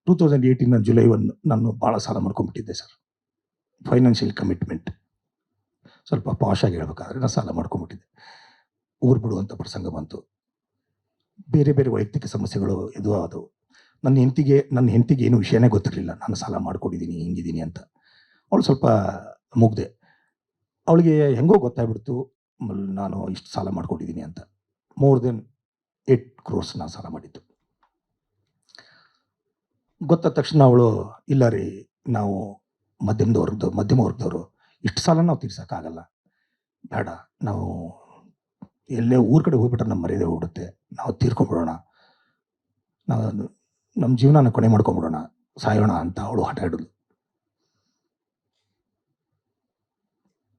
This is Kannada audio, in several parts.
2018 ಜುಲೈ 1 ನಾನು ಭಾಳ ಸಾಲ ಮಾಡ್ಕೊಂಡ್ಬಿಟ್ಟಿದ್ದೆ ಸರ್. Financial commitment. ಸ್ವಲ್ಪ ಪಾಶ್ ಆಗಿ ಹೇಳ್ಬೇಕಾದ್ರೆ ನಾನು ಸಾಲ ಮಾಡ್ಕೊಂಡ್ಬಿಟ್ಟಿದ್ದೆ. ಊರು ಬಿಡುವಂಥ ಪ್ರಸಂಗ ಬಂತು. ಬೇರೆ ಬೇರೆ ವೈಯಕ್ತಿಕ ಸಮಸ್ಯೆಗಳು ಇದು ಆದವು. ನನ್ನ ಹೆಂಡತಿಗೆ ಏನು ವಿಷಯನೇ ಗೊತ್ತಿರಲಿಲ್ಲ, ನಾನು ಸಾಲ ಮಾಡ್ಕೊಂಡಿದ್ದೀನಿ ಹಿಂಗಿದ್ದೀನಿ ಅಂತ. ಅವಳು ಸ್ವಲ್ಪ ಮುಗ್ದೆ. ಅವಳಿಗೆ ಹೆಂಗೋ ಗೊತ್ತಾಗ್ಬಿಡ್ತು ನಾನು ಇಷ್ಟು ಸಾಲ ಮಾಡ್ಕೊಂಡಿದ್ದೀನಿ ಅಂತ. ಮೋರ್ ದೆನ್ 8 crores ನಾನು ಸಾಲ ಮಾಡಿದ್ದು. ಗೊತ್ತಾದ ತಕ್ಷಣ ಅವಳು, ಇಲ್ಲ ರೀ, ನಾವು ಮಧ್ಯಮ ವರ್ಗದವರು ಇಷ್ಟು ಸಾಲ ನಾವು ತೀರ್ಸೋಕ್ಕಾಗಲ್ಲ, ಬೇಡ, ನಾವು ಎಲ್ಲೇ ಊರ ಕಡೆ ಹೋಗ್ಬಿಟ್ರೆ ನಮ್ಮ ಮರ್ಯಾದೆ ಹೋಗ್ಬಿಡುತ್ತೆ, ನಾವು ತೀರ್ಕೊಂಡ್ಬಿಡೋಣ, ನಾವು ನಮ್ಮ ಜೀವನನ ಕೊನೆ ಮಾಡ್ಕೊಂಬಿಡೋಣ, ಸಾಯೋಣ ಅಂತ ಅವಳು ಹಠ ಹಿಡಿದ್ಲು.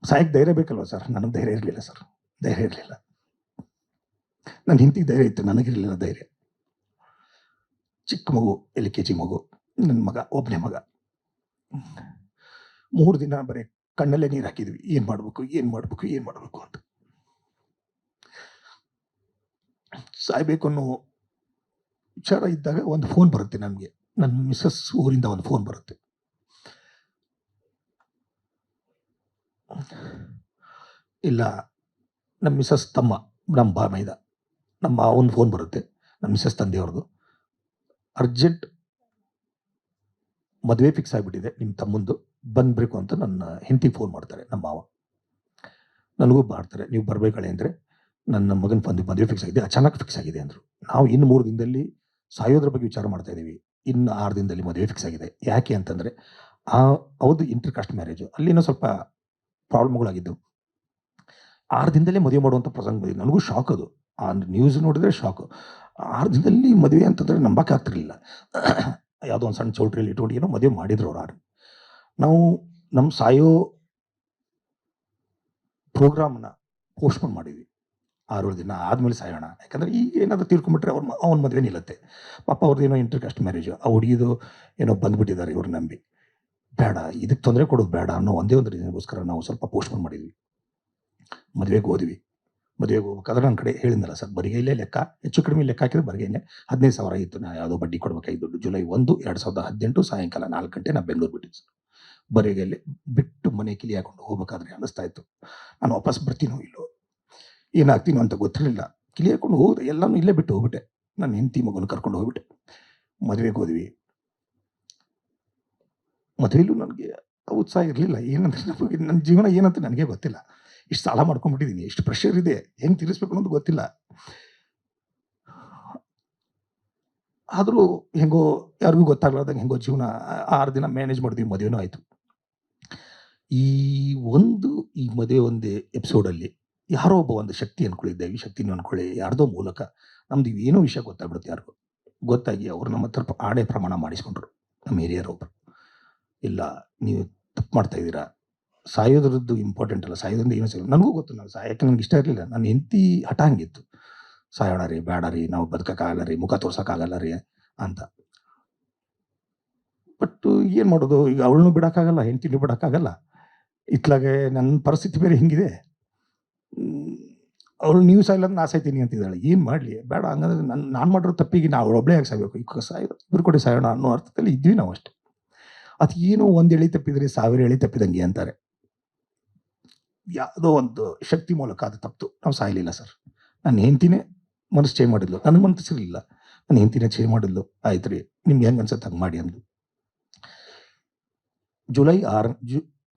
ಸಾಯಕ್ಕೆ ಧೈರ್ಯ ಬೇಕಲ್ವ ಸರ್? ನನಗೆ ಧೈರ್ಯ ಇರಲಿಲ್ಲ ಸರ್, ಧೈರ್ಯ ಇರಲಿಲ್ಲ. ನನ್ನ ಹೆಂಡತಿಗೆ ಧೈರ್ಯ ಇತ್ತು, ನನಗಿರಲಿಲ್ಲ ಧೈರ್ಯ. ಚಿಕ್ಕ ಮಗು, LKG ಮಗು, ನನ್ನ ಮಗ, ಒಬ್ಬನೇ ಮಗ. 3 ದಿನ ಬರೀ ಕಣ್ಣಲ್ಲೇ ನೀರು ಹಾಕಿದ್ವಿ, ಏನು ಮಾಡಬೇಕು ಅಂತ. ಸಾಯ್ಬೇಕು ಅನ್ನೋ ವಿಚಾರ ಇದ್ದಾಗ ಒಂದು ಫೋನ್ ಬರುತ್ತೆ ನಮಗೆ, ನನ್ನ ಮಿಸ್ಸಸ್ ಊರಿಂದ ಒಂದು ಫೋನ್ ಬರುತ್ತೆ. ಇಲ್ಲ, ನಮ್ಮ ಮಿಸ್ಸಸ್ ತಮ್ಮ, ನಮ್ಮ ಬಾಮೈದ, ನಮ್ಮ ಮಾವನ ಫೋನ್ ಬರುತ್ತೆ, ನಮ್ಮ ಮಿಸ್ಸಸ್ ತಂದೆಯವ್ರದ್ದು. ಅರ್ಜೆಂಟ್ ಮದುವೆ ಫಿಕ್ಸ್ ಆಗಿಬಿಟ್ಟಿದೆ ನಿಮ್ಮ ತಮ್ಮಂದು, ಬಂದ್ಬೇಕು ಅಂತ ನನ್ನ ಹೆಂಡತಿಗೆ ಫೋನ್ ಮಾಡ್ತಾರೆ ನಮ್ಮ ಮಾವ. ನನಗೂ ಮಾಡ್ತಾರೆ, ನೀವು ಬರಬೇಕಳೆ ಅಂದರೆ ನನ್ನ ಮಗನ ಮದುವೆ ಫಿಕ್ಸ್ ಆಗಿದೆ, ಅಚಾನಕ್ ಫಿಕ್ಸ್ ಆಗಿದೆ ಅಂದರು. ನಾವು ಇನ್ನು 3 ದಿನದಲ್ಲಿ ಸಾಯೋದ್ರ ಬಗ್ಗೆ ವಿಚಾರ ಮಾಡ್ತಾ ಇದ್ದೀವಿ, ಇನ್ನು 6 ದಿನದಲ್ಲಿ ಮದುವೆ ಫಿಕ್ಸ್ ಆಗಿದೆ. ಯಾಕೆ ಅಂತಂದರೆ ಅವ್ರದ್ದು ಇಂಟರ್ ಕಾಸ್ಟ್ ಮ್ಯಾರೇಜು, ಅಲ್ಲಿನೂ ಸ್ವಲ್ಪ ಪ್ರಾಬ್ಲಮ್ಗಳಾಗಿದ್ದು. 6 ದಿನದಲ್ಲೇ ಮದುವೆ ಮಾಡುವಂಥ ಪ್ರಸಂಗ. ನನಗೂ ಶಾಕ್ ಅದು, ಆ ನ್ಯೂಸ್ ನೋಡಿದ್ರೆ ಶಾಕು. 6 ದಿನದಲ್ಲಿ ಮದುವೆ ಅಂತಂದರೆ ನಂಬಕ್ಕಾಗ್ತಿರ್ಲಿಲ್ಲ. ಯಾವುದೋ ಒಂದು ಸಣ್ಣ ಚೌಲ್ಟ್ರಿಯಲ್ಲಿ ಇಟ್ಕೊಂಡು ಏನೋ ಮದುವೆ ಮಾಡಿದ್ರು ಅವ್ರು. ನಾವು ನಮ್ಮ ಸಾಯೋ ಪ್ರೋಗ್ರಾಮ್ನ ಪೋಸ್ಟ್ಪೋನ್ ಮಾಡಿದ್ವಿ. 6 ದಿನ ಆದಮೇಲೆ ಸಾಯೋಣ, ಯಾಕಂದರೆ ಈಗ ಏನಾದರೂ ತೀರ್ಕೊಂಡ್ಬಿಟ್ರೆ ಅವನ ಮದುವೆ ನಿಲ್ಲತ್ತೆ. ಪಾಪ ಅವ್ರದ್ದು ಏನೋ ಇಂಟರ್ ಕಾಸ್ಟ್ ಮ್ಯಾರೇಜು, ಆ ಹುಡುಗಿದು ಏನೋ ಬಂದುಬಿಟ್ಟಿದ್ದಾರೆ ಇವ್ರು ನಂಬಿ. ಬೇಡ, ಇದಕ್ಕೆ ತೊಂದರೆ ಕೊಡೋದು ಬೇಡ ಅನ್ನೋ ಒಂದೇ ಒಂದು ರೀಸನ್ಗೋಸ್ಕರ ನಾವು ಸ್ವಲ್ಪ ಪೋಸ್ಟ್ಪೋನ್ ಮಾಡಿದ್ವಿ. ಮದುವೆಗೆ ಹೋದ್ವಿ. ಮದುವೆಗೆ ಹೋಗ್ಬೇಕಾದ್ರೆ ನನ್ನ ಕಡೆ ಹೇಳಿದ್ನಲ್ಲ ಸರ್, ಬರಿಗೈಲೇ ಲೆಕ್ಕ, ಹೆಚ್ಚು ಕಡಿಮೆ ಲೆಕ್ಕ ಹಾಕಿದ್ರೆ ಬರಿಗೈಲೇ 15,000 ಇತ್ತು. ನಾನು ಯಾವುದೋ ಬಡ್ಡಿ ಕೊಡಬೇಕಾಗಿದ್ದು ದುಡ್ಡು. ಜುಲೈ 1, 2018 ಸಾಯಂಕಾಲ 4 ಗಂಟೆ ನಾನು ಬೆಂಗಳೂರು ಬಿಟ್ಟಿದ್ದೆ ಸರ್. ಬರಿಗೈಲೇ ಬಿಟ್ಟು ಮನೆ ಕಿಲಿ ಹಾಕೊಂಡು ಹೋಗ್ಬೇಕಾದ್ರೆ ಅನ್ನಿಸ್ತಾ ಇತ್ತು, ನಾನು ವಾಪಸ್ ಬರ್ತೀನೋ ಇಲ್ಲೋ, ಏನಾಗ್ತೀನೋ ಅಂತ ಗೊತ್ತಿರಲಿಲ್ಲ. ಕಿಲಿ ಹಾಕೊಂಡು ಹೋದ್ರೆ ಎಲ್ಲನೂ ಇಲ್ಲೇ ಬಿಟ್ಟು ಹೋಗ್ಬಿಟ್ಟೆ. ನನ್ನ ಹೆಂಡತಿ ಮಗನ ಕರ್ಕೊಂಡು ಹೋಗ್ಬಿಟ್ಟೆ. ಮದುವೆಗೆ ಹೋದ್ವಿ. ಮದುವೆಯಲ್ಲೂ ನನಗೆ ಉತ್ಸಾಹ ಇರಲಿಲ್ಲ. ಏನಂದ್ರೆ ನನ್ನ ಜೀವನ ಏನಂತ ನನಗೆ ಗೊತ್ತಿಲ್ಲ. ಇಷ್ಟು ಸಾಲ ಮಾಡ್ಕೊಂಡ್ಬಿಟ್ಟಿದ್ದೀನಿ, ಇಷ್ಟು ಪ್ರೆಷರ್ ಇದೆ, ಹೆಂಗೆ ತೀರಿಸ್ಬೇಕು ಅನ್ನೋದು ಗೊತ್ತಿಲ್ಲ. ಆದರೂ ಹೆಂಗೋ ಯಾರಿಗೂ ಗೊತ್ತಾಗ್ಲಾರ್ದಂಗೆ ಹೆಂಗೋ ಜೀವನ 6 ದಿನ ಮ್ಯಾನೇಜ್ ಮಾಡಿದ್ವಿ. ಮದುವೆನೂ ಆಯಿತು. ಈ ಮದುವೆ ಒಂದು ಎಪಿಸೋಡಲ್ಲಿ ಯಾರೋ ಒಬ್ಬ ಒಂದು ಶಕ್ತಿ ಅಂದ್ಕೊಳ್ಳಿ, ದೈವಿ ಶಕ್ತಿನೂ ಅಂದ್ಕೊಳ್ಳಿ, ಯಾರ್ದೋ ಮೂಲಕ ನಮ್ದು ಏನೋ ವಿಷಯ ಗೊತ್ತಾಗ್ಬಿಡುತ್ತೆ ಯಾರಿಗೂ. ಗೊತ್ತಾಗಿ ಅವರು ನಮ್ಮ ಹತ್ರ ಆಣೆ ಪ್ರಮಾಣ ಮಾಡಿಸ್ಕೊಂಡ್ರು, ನಮ್ಮ ಹಿರಿಯರೊಬ್ಬರು. ಇಲ್ಲ, ನೀವು ತಪ್ಪು ಮಾಡ್ತಾ ಇದ್ದೀರಾ, ಸಾಯೋದ್ರದ್ದು ಇಂಪಾರ್ಟೆಂಟ್ ಅಲ್ಲ, ಸಾಯೋದ್ರಿಂದ ಏನೋ ಸಿಗೋದು. ನನಗೂ ಗೊತ್ತು, ನಾನು ಸಾಯಕ್ಕೆ ನನಗೆ ಇಷ್ಟ ಇರಲಿಲ್ಲ. ನನ್ನ ಹೆಂಡತಿ ಹಠ ಹಂಗಿತ್ತು, ಸಾಯೋಣ ರೀ, ಬೇಡ ರೀ, ನಾವು ಬದುಕೋಕ್ಕಾಗಲ್ಲ ರೀ, ಮುಖ ತೋರ್ಸೋಕ್ಕಾಗಲ್ಲ ರೀ ಅಂತ. ಬಟ್ ಏನು ಮಾಡೋದು, ಈಗ ಅವಳನ್ನೂ ಬಿಡೋಕ್ಕಾಗಲ್ಲ, ಹೆಂಡತಿನೂ ಬಿಡೋಕ್ಕಾಗಲ್ಲ. ಇತ್ಲಾಗೆ ನನ್ನ ಪರಿಸ್ಥಿತಿ ಬೇರೆ ಹಿಂಗಿದೆ. ಅವಳು ನೀವು ಸಾಯಿಲ್ಲ ನಾ ಸಾಯ್ತೀನಿ ಅಂತಿದ್ದಾಳೆ. ಏನು ಮಾಡಲಿ, ಬೇಡ, ಹಂಗಂದ್ರೆ ನಾನು ಮಾಡಿರೋ ತಪ್ಪಿಗೆ ನಾವು ಒಬ್ಬಳೇ ಯಾಕೆ ಸಾಯಬೇಕು, ಈಗ ಇಬ್ಬರು ಕೂಡ ಸಾಯೋಣ ಅನ್ನೋ ಅರ್ಥದಲ್ಲಿ ಇದ್ವಿ ನಾವು ಅಷ್ಟೇ. ಅದು ಏನೋ 1 ಎಳೆ ತಪ್ಪಿದರೆ 1000 ಎಳೆ ತಪ್ಪಿದಂಗೆ ಅಂತಾರೆ. ಯಾವುದೋ ಒಂದು ಶಕ್ತಿ ಮೂಲಕ ಅದು ತಪ್ಪಿತು, ನಾವು ಸಾಯಲಿಲ್ಲ ಸರ್. ನನ್ನ ಹೆಂಡತಿನೇ ಮನಸ್ಸು ಚೇಂಜ್ ಮಾಡಿದ್ಲು, ನನಗೆ ಮನಸ್ಸಿರಲಿಲ್ಲ. ನನ್ನ ಹೆಂಡತಿನೇ ಚೇಂಜ್ ಮಾಡಿದ್ಲು. ಆಯ್ತು ರೀ, ನಿಮ್ಗೆ ಹೆಂಗೆ ಅನ್ಸುತ್ತೆ ಹಂಗೆ ಮಾಡಿ ಅಂದು. ಜುಲೈ